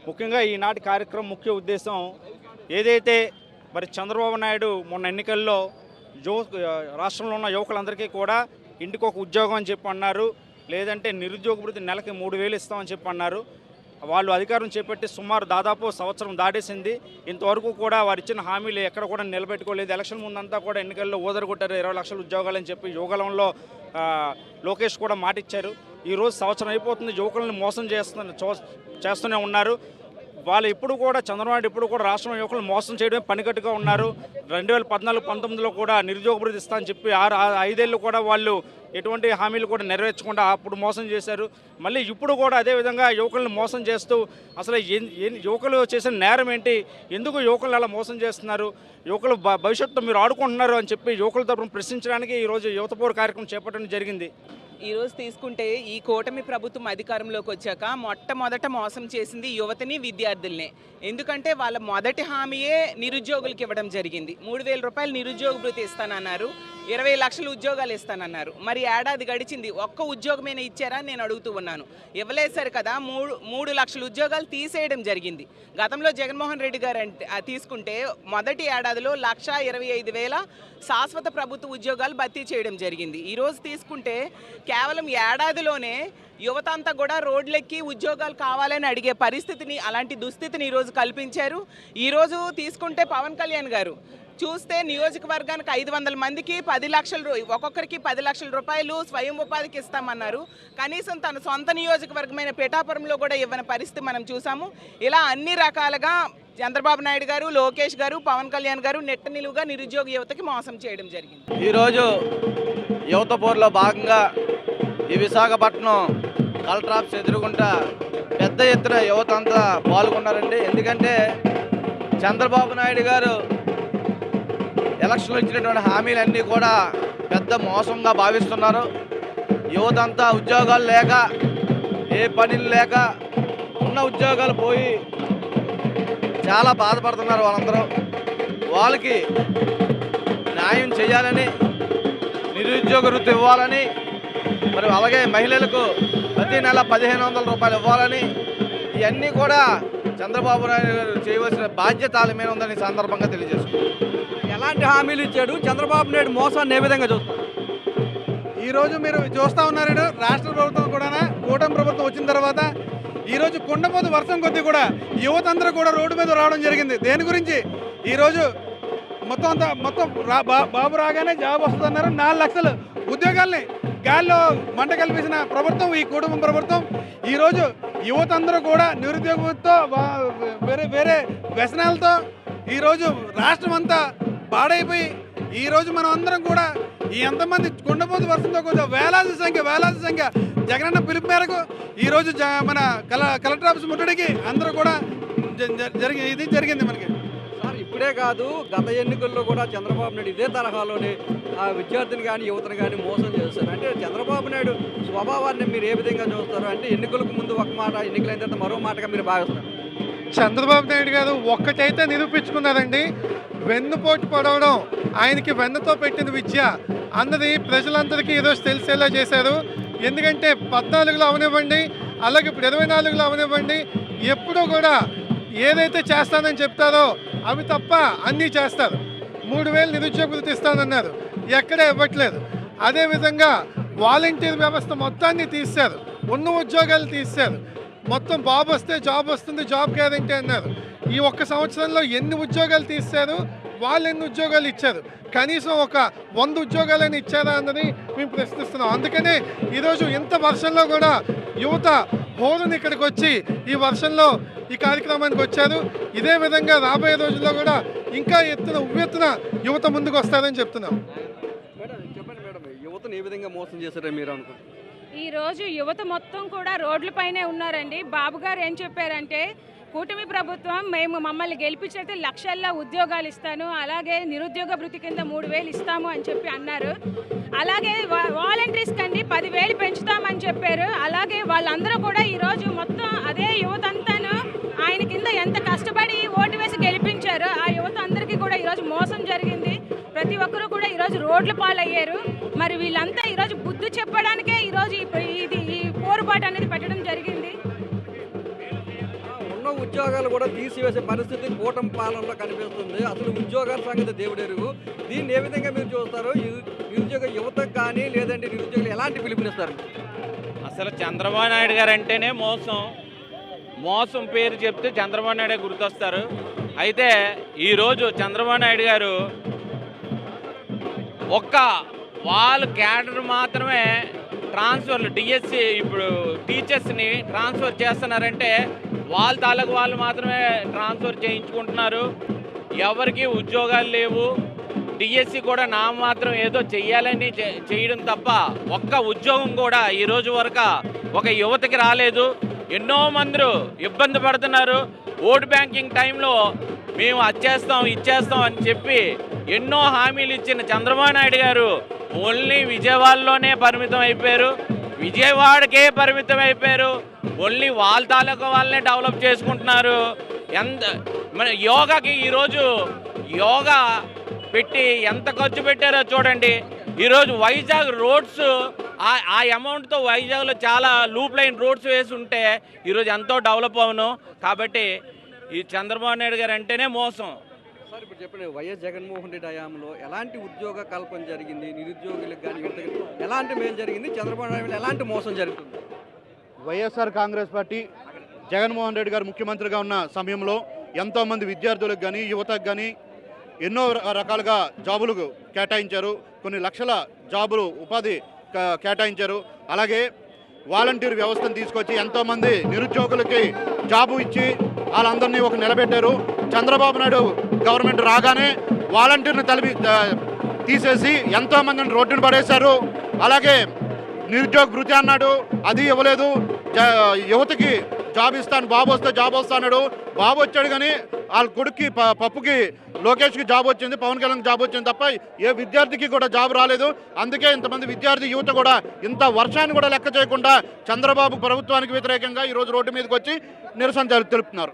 ముఖ్యంగా ఈనాటి కార్యక్రమం ముఖ్య ఉద్దేశం ఏదైతే మరి చంద్రబాబు నాయుడు మొన్న ఎన్నికల్లో రాష్ట్రంలో ఉన్న యువకులందరికీ కూడా ఇంటికి ఒక ఉద్యోగం అని చెప్పి అన్నారు, లేదంటే నిరుద్యోగ భృతి నెలకి 3,000 ఇస్తామని చెప్పి అన్నారు. వాళ్ళు అధికారం చేపట్టి సుమారు దాదాపు సంవత్సరం దాటేసింది. ఇంతవరకు కూడా వారు ఇచ్చిన హామీలు ఎక్కడ కూడా నిలబెట్టుకోలేదు. ఎలక్షన్ ముందంతా కూడా ఎన్నికల్లో ఓదరగొట్టారు 20 లక్షల ఉద్యోగాలని చెప్పి. యువగలంలో లోకేష్ కూడా మాట ఇచ్చారు. ఈరోజు సంవత్సరం అయిపోతుంది, యువకులను మోసం చేస్తూనే ఉన్నారు. వాళ్ళు ఇప్పుడు కూడా చంద్రబాబు నాయుడు ఇప్పుడు కూడా రాష్ట్రంలో యువకులను మోసం చేయడమే పనికట్టుగా ఉన్నారు. 2014-19లో కూడా నిరుద్యోగ భృతి ఇస్తామని చెప్పి 5 ఏళ్ళు కూడా వాళ్ళు ఎటువంటి హామీలు కూడా నెరవేర్చకుండా అప్పుడు మోసం చేశారు. మళ్ళీ ఇప్పుడు కూడా అదేవిధంగా యువకులను మోసం చేస్తూ అసలు యువకులు చేసిన నేరం ఏంటి, ఎందుకు యువకులను అలా మోసం చేస్తున్నారు, యువకులు భవిష్యత్తులో మీరు ఆడుకుంటున్నారు అని చెప్పి యువకుల తరపున ప్రశ్నించడానికి ఈరోజు యువత పోరు కార్యక్రమం చేపట్టడం జరిగింది. ఈరోజు తీసుకుంటే ఈ కూటమి ప్రభుత్వం అధికారంలోకి వచ్చాక మొట్టమొదట మోసం చేసింది యువతని, విద్యార్థుల్నే. ఎందుకంటే వాళ్ళ మొదటి హామీయే నిరుద్యోగులకు ఇవ్వడం జరిగింది. 3,000 రూపాయలు నిరుద్యోగ భృతి ఇస్తానన్నారు, 20 లక్షల ఉద్యోగాలు ఇస్తానన్నారు. మరి ఏడాది గడిచింది, ఒక్క ఉద్యోగమైనా ఇచ్చారా నేను అడుగుతూ ఉన్నాను. ఇవ్వలేదు కదా. 3 లక్షల ఉద్యోగాలు తీసేయడం జరిగింది. గతంలో జగన్మోహన్ రెడ్డి గారు తీసుకుంటే మొదటి ఏడాదిలో 1,25,000 శాశ్వత ప్రభుత్వ ఉద్యోగాలు భర్తీ చేయడం జరిగింది. ఈరోజు తీసుకుంటే కేవలం ఏడాదిలోనే యువత అంతా కూడా రోడ్లెక్కి ఉద్యోగాలు కావాలని అడిగే పరిస్థితిని, అలాంటి దుస్థితిని ఈరోజు కల్పించారు. ఈరోజు తీసుకుంటే పవన్ కళ్యాణ్ గారు చూస్తే నియోజకవర్గానికి 500 మందికి 10 లక్షలు, ఒక్కొక్కరికి 10 లక్షల రూపాయలు స్వయం ఉపాధికి ఇస్తామన్నారు. కనీసం తన సొంత నియోజకవర్గమైన పిఠాపురంలో కూడా ఇవ్వని పరిస్థితి మనం చూసాము. ఇలా అన్ని రకాలుగా చంద్రబాబు నాయుడు గారు, లోకేష్ గారు, పవన్ కళ్యాణ్ గారు నెట్ట నిలువుగా నిరుద్యోగ యువతకి మోసం చేయడం జరిగింది. ఈరోజు యువత పోరులో భాగంగా ఈ విశాఖపట్నం కలెక్టర్ ఆఫీస్ ఎదురుగుంటా పెద్ద ఎత్తున యువత అంతా పాల్గొన్నారండి. ఎందుకంటే చంద్రబాబు నాయుడు గారు ఎలక్షన్లో ఇచ్చినటువంటి హామీలన్నీ కూడా పెద్ద మోసంగా భావిస్తున్నారు. యువత అంతా ఉద్యోగాలు లేక, ఏ పనులు లేక, ఉన్న ఉద్యోగాలు పోయి చాలా బాధపడుతున్నారు. వాళ్ళకి న్యాయం చేయాలని, నిరుద్యోగ వృత్తి ఇవ్వాలని, మరి అలాగే మహిళలకు ప్రతి నెల 1,500 రూపాయలు ఇవ్వాలని, ఇవన్నీ కూడా చంద్రబాబు నాయుడు గారు చేయవలసిన బాధ్యత వాళ్ళ మీద ఉందని సందర్భంగా తెలియజేస్తున్నారు. ఎలాంటి హామీలు ఇచ్చాడు, చంద్రబాబు నాయుడు మోసాన్ని ఏ విధంగా చూస్తారు? ఈరోజు మీరు చూస్తూ ఉన్నారు, రాష్ట్ర ప్రభుత్వం కూడా కూటమి ప్రభుత్వం వచ్చిన తర్వాత ఈరోజు కుండపోతు వర్షం కొద్దీ కూడా యువత అందరూ కూడా రోడ్డు మీద రావడం జరిగింది. దేని గురించి? ఈరోజు మొత్తం బాబు రాగానే జాబ్ వస్తుందన్నారు. 4 లక్షల ఉద్యోగాల్ని గాల్లో మంట కల్పించిన ప్రభుత్వం ఈ కుటుంబ ప్రభుత్వం. ఈరోజు యువత అందరూ కూడా నిరుద్యోగంతో, వేరే వ్యసనాలతో ఈరోజు రాష్ట్రం అంతా పాడైపోయి ఈరోజు మనం అందరం కూడా ఈ ఎంతమంది కుండపోతు వర్షంతో కొంచెం వేలాది సంఖ్య జగనన్న పిలుపు మేరకు ఈరోజు మన కలెక్టర్ ఆఫీస్ ముట్టడికి అందరూ కూడా జరిగింది మనకి. సార్, ఇప్పుడే కాదు, గత ఎన్నికల్లో కూడా చంద్రబాబు నాయుడు ఇదే తరహాలోనే విద్యార్థిని కానీ యువతను కానీ మోసం చేస్తారు. అంటే చంద్రబాబు నాయుడు స్వభావాన్ని మీరు ఏ విధంగా చూస్తారు? అంటే ఎన్నికలకు ముందు ఒక మాట, ఎన్నికలైన తర్వాత మరో మాటగా మీరు భావిస్తారు. చంద్రబాబు నాయుడు గారు ఒక్కటైతే నిరూపించుకున్నారండి, వెన్నుపోటు పొడవడం ఆయనకి వెన్నతో పెట్టిన విద్య అన్నది ప్రజలందరికీ ఈరోజు తెలిసేలా చేశారు. ఎందుకంటే 14లో అవనివ్వండి, అలాగే ఇప్పుడు 24లో అవనివ్వండి, ఎప్పుడూ కూడా ఏదైతే చేస్తానని చెప్తారో అవి తప్ప అన్నీ చేస్తారు. 3,000 నిరుద్యోగ భృతి ఇస్తానన్నారు, ఎక్కడా ఇవ్వట్లేదు. అదేవిధంగా వాలంటీర్ వ్యవస్థ మొత్తాన్ని తీశారు, ఉన్న ఉద్యోగాలు తీశారు. మొత్తం బాబు వస్తే జాబ్ వస్తుంది, జాబ్ గ్యారెంటీ అన్నారు. ఈ ఒక్క సంవత్సరంలో ఎన్ని ఉద్యోగాలు తీశారు, వాళ్ళు ఎన్ని ఉద్యోగాలు ఇచ్చారు? కనీసం ఒక 100 ఉద్యోగాలని ఇచ్చారా అన్నది మేము ప్రశ్నిస్తున్నాం. అందుకనే ఈరోజు ఇంత వర్షంలో కూడా యువత హోరుని ఇక్కడికి వచ్చి ఈ వర్షంలో ఈ కార్యక్రమానికి వచ్చారు. ఇదే విధంగా రాబోయే రోజుల్లో కూడా ఇంకా ఉవ్వెత్తున యువత ముందుకు వస్తారని చెప్తున్నాం. చెప్పండి మేడం, యువతను ఏ విధంగా మోసం చేశారని మీరు అనుకుంటున్నారు? ఈరోజు యువత మొత్తం కూడా రోడ్లపైనే ఉన్నారండి. బాబు గారు ఏం చెప్పారంటే, కూటమి ప్రభుత్వం మమ్మల్ని గెలిపించితే లక్షల్లో ఉద్యోగాలు ఇస్తాను, అలాగే నిరుద్యోగ భృతి కింద 3,000 ఇస్తాము అని చెప్పి అన్నారు. అలాగే వాలంటీర్స్ కండి 10,000 పెంచుతామని చెప్పారు. అలాగే వాళ్ళందరూ కూడా ఈరోజు మొత్తం అదే యువత అంతాను ఆయన కింద ఎంత కష్టపడి ఓటు వేసి గెలిపించారు. ఆ యువత అందరికీ కూడా ఈరోజు మోసం జరిగింది. ప్రతి ఒక్కరూ కూడా ఈరోజు రోడ్ల పాలయ్యారు. మరి వీళ్ళంతా ఈరోజు బుద్ధి చెప్పడానికే ఈరోజు ఈ పోరుబాటు అనేది పెట్టడం జరిగింది. ఉన్న ఉద్యోగాలు కూడా తీసివేసే పరిస్థితి కూటమి పాలనలో కనిపిస్తుంది. అసలు ఉద్యోగాల సంగతి దేవుడెరుగు. దీన్ని ఏ విధంగా మీరు చూస్తారు? నిరుద్యోగ యువతకు కానీ లేదంటే నిరుద్యోగులు ఎలాంటి పిలుపునిస్తారు? అసలు చంద్రబాబు నాయుడు గారు అంటేనే మోసం పేరు చెప్తే చంద్రబాబు నాయుడు గుర్తొస్తారు. అయితే ఈరోజు చంద్రబాబు నాయుడు గారు ఒక్క వాళ్ళ క్యాడర్ మాత్రమే ట్రాన్స్ఫర్లు డిఎస్సి ఇప్పుడు టీచర్స్ని ట్రాన్స్ఫర్ చేస్తున్నారంటే వాళ్ళ తాలూకు వాళ్ళు మాత్రమే ట్రాన్స్ఫర్ చేయించుకుంటున్నారు. ఎవరికి ఉద్యోగాలు లేవు. డిఎస్సి కూడా మాత్రం ఏదో చెయ్యాలని చేయడం తప్ప ఒక్క ఉద్యోగం కూడా ఈరోజు వరకు ఒక యువతకి రాలేదు. ఎన్నో మంది ఇబ్బంది పడుతున్నారు. ఓటు బ్యాంకింగ్ టైంలో మేము అచ్చేస్తాం ఇచ్చేస్తాం అని చెప్పి ఎన్నో హామీలు ఇచ్చిన చంద్రబాబు నాయుడు గారు ఓన్లీ విజయవాడలోనే పరిమితం అయిపోయారు. విజయవాడకే పరిమితం అయిపోయారు. ఓన్లీ వాళ్ళ తాలూకా వాళ్ళనే డెవలప్ చేసుకుంటున్నారు. మన యోగాకి ఈరోజు యోగా పెట్టి ఎంత ఖర్చు పెట్టారో చూడండి. ఈరోజు వైజాగ్ రోడ్స్ ఆ అమౌంట్తో వైజాగ్లో చాలా లూప్ లైన్ రోడ్స్ వేసి ఉంటే ఈరోజు ఎంతో డెవలప్ అవును. కాబట్టి ఈ చంద్రబాబు నాయుడు గారు అంటేనే మోసం. సార్ ఇప్పుడు చెప్పండి, వైఎస్ జగన్మోహన్ రెడ్డి హయాంలో ఎలాంటి ఉద్యోగ కల్పన జరిగింది? నిరుద్యోగులకు కానీ వీళ్ళకి ఎలాంటి మేలు జరిగింది? చంద్రబాబు నాయుడు ఎలాంటి మోసం జరుగుతుంది? వైఎస్ఆర్ కాంగ్రెస్ పార్టీ జగన్మోహన్ రెడ్డి గారు ముఖ్యమంత్రిగా ఉన్న సమయంలో ఎంతోమంది విద్యార్థులకు కానీ యువతకు కానీ ఎన్నో రకాలుగా జాబులు కేటాయించారు. కొన్ని లక్షల జాబులు ఉపాధి కేటాయించారు. అలాగే వాలంటీర్ వ్యవస్థను తీసుకొచ్చి ఎంతోమంది నిరుద్యోగులకి జాబు ఇచ్చి వాళ్ళందరినీ ఒక నిలబెట్టారు. చంద్రబాబు నాయుడు గవర్నమెంట్ రాగానే వాలంటీర్ని తీసేసి ఎంతోమందిని రోడ్డును పడేశారు. అలాగే నిరుద్యోగ భృతి అన్నాడు, అది ఇవ్వలేదు. యువతకి జాబ్ ఇస్తాను, బాబు వస్తే జాబ్ వస్తాడు. బాబు వచ్చాడు కానీ వాళ్ళ కొడుక్కి పప్పుకి లోకేష్కి జాబ్ వచ్చింది, పవన్ కళ్యాణ్కి జాబ్ వచ్చింది తప్ప ఏ విద్యార్థికి కూడా జాబ్ రాలేదు. అందుకే ఇంతమంది విద్యార్థి యువత కూడా ఇంత వర్షాన్ని కూడా లెక్క చేయకుండా చంద్రబాబు ప్రభుత్వానికి వ్యతిరేకంగా ఈరోజు రోడ్డు మీదకి వచ్చి నిరసన తెలుపుతున్నారు.